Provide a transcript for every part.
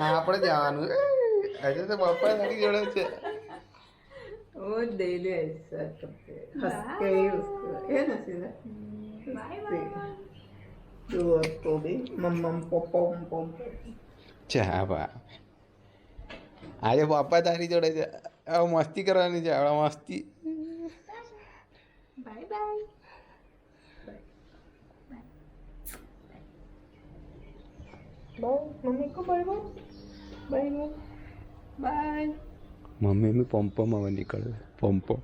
આપણે જવાનું આજે તો પપ્પા નાની જોડે છે. वो डेली ऐसा करते हंस के ही उसको है ना सीधा जो उसको भी मम्मम पपम पम ચા બા આજે પપ્પા તારી જોડે છે. હવે મસ્તી કરવાની છે. આપણે મસ્તી. Bye bye. बाय मम्मी को bye bye bye bye bye મમ્મીની પંપમ હવે નીકળે. પંપમ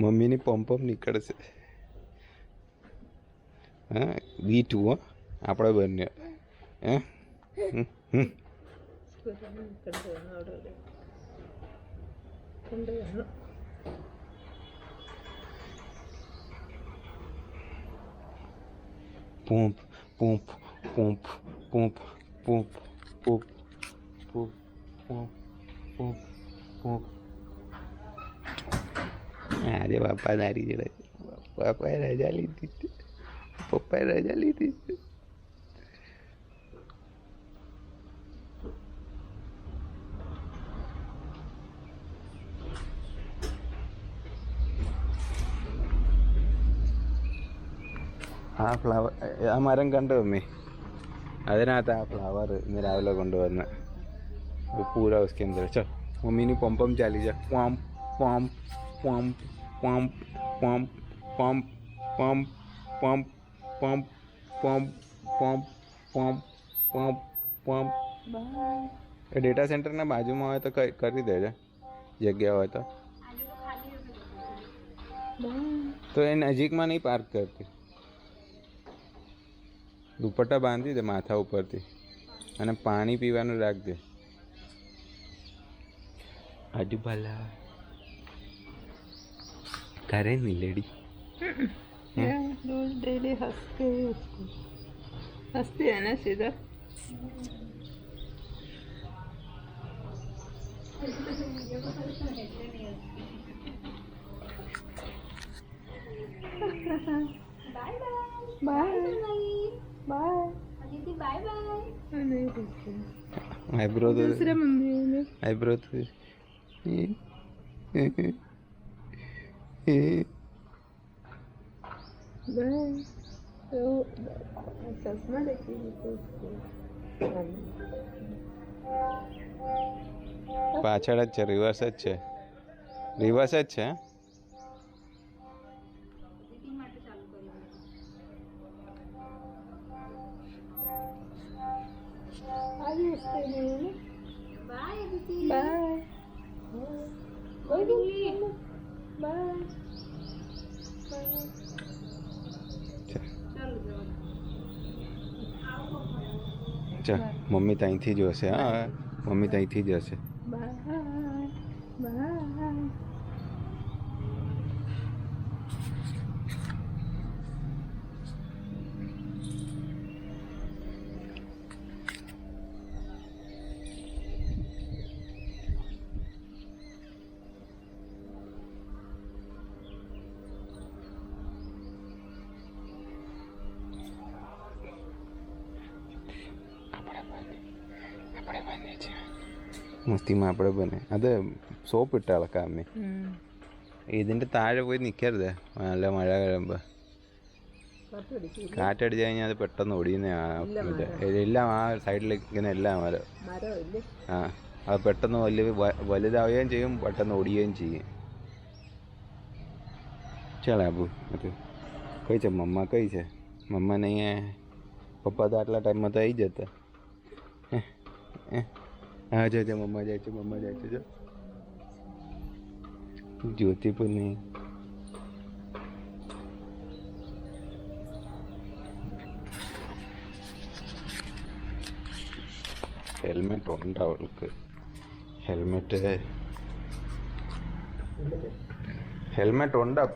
મમ્મીની પંપમ નીકળશે. હા બીટું હો આપણે બંને. હે પૂંપ પૂંપ પૂંપ પૂંપ પૂંપ પૂંપ પૂંપ પૂંપ પૂંપ પૂંપ. આજે બાપા નારી જોડે. પપ્પાએ રજા લીધી. પપ્પાએ રજા લીધી. ആ ഫ്ലവർ ആ മരം കണ്ടു മമ്മി. അതിനകത്ത് ആ ഫ്ലവർ ഇന്ന് രാവിലെ കൊണ്ടുവന്ന് പൂര उसके अंदर. चल मम्मी ने पम पम चाली जा. पम पम पम पम पम पम पम पम पम पम पम पम पम पम. એ ડેટા સેન્ટરના બાજુમાં હોય તો કરી દેજે જગ્યા હોય તો. તો એ નજીકમાં નહીં પાર્ક કરતી. દુપટ્ટા બાંધી દે માથા ઉપરથી અને પાણી પીવાનું રાખજે. આજુ ભલા કરે નહીં લેડી. रोज डेली हंस के ही उसको हंसती है ना सीधा. By bye. Bye bye Didi bye bye. नहीं पूछते આઈબ્રો તો दूसरे मम्मी ने આઈબ્રો તો बाय तो चश्मा देखिए तो પાછળ જ છે. રિવર્સ જ છે. રિવર્સ જ છે. દીદી માટે ચાલુ કરી. आगे उसके लिए બાય દીદી. बाय બાય દીદી. बाय ચાલો જવાનું. ચાલ મમ્મી ત્યાંથી જ હશે. હા મમ્મી ત્યાંથી જ હશે. बाय बाय മസ്തിമ അവിടെ ബനെ അത് സോപ്പ് ഇട്ട് ഇളക്കാം അമ്മേ. ഇതിൻ്റെ താഴെ പോയി നിൽക്കരുത് നല്ല മഴ കഴിയുമ്പോൾ. കാറ്റടിച്ച് കഴിഞ്ഞാൽ അത് പെട്ടെന്ന് ഒടിയുന്ന എല്ലാം ആ സൈഡിലേക്ക് ഇങ്ങനെ എല്ലാം മരം. ആ അത് പെട്ടെന്ന് വലുതാവുകയും ചെയ്യും പെട്ടെന്ന് ഒടിയുകയും ചെയ്യും. ચાલ આબુ હતું કઈ છે મમ્મા કઈ છે? મમ્મા નહીં પપ્પા તો આટલા ટાઈમમાં તો આવી જતા. હા જો મમ્મા જાય છે. મમ્મા જાય છે. જો જ્યોતિ પણ નહીં. ഹെൽമെറ്റ് ഉണ്ട് അവൾക്ക്. ഹെൽമെറ്റ് ഉണ്ട്.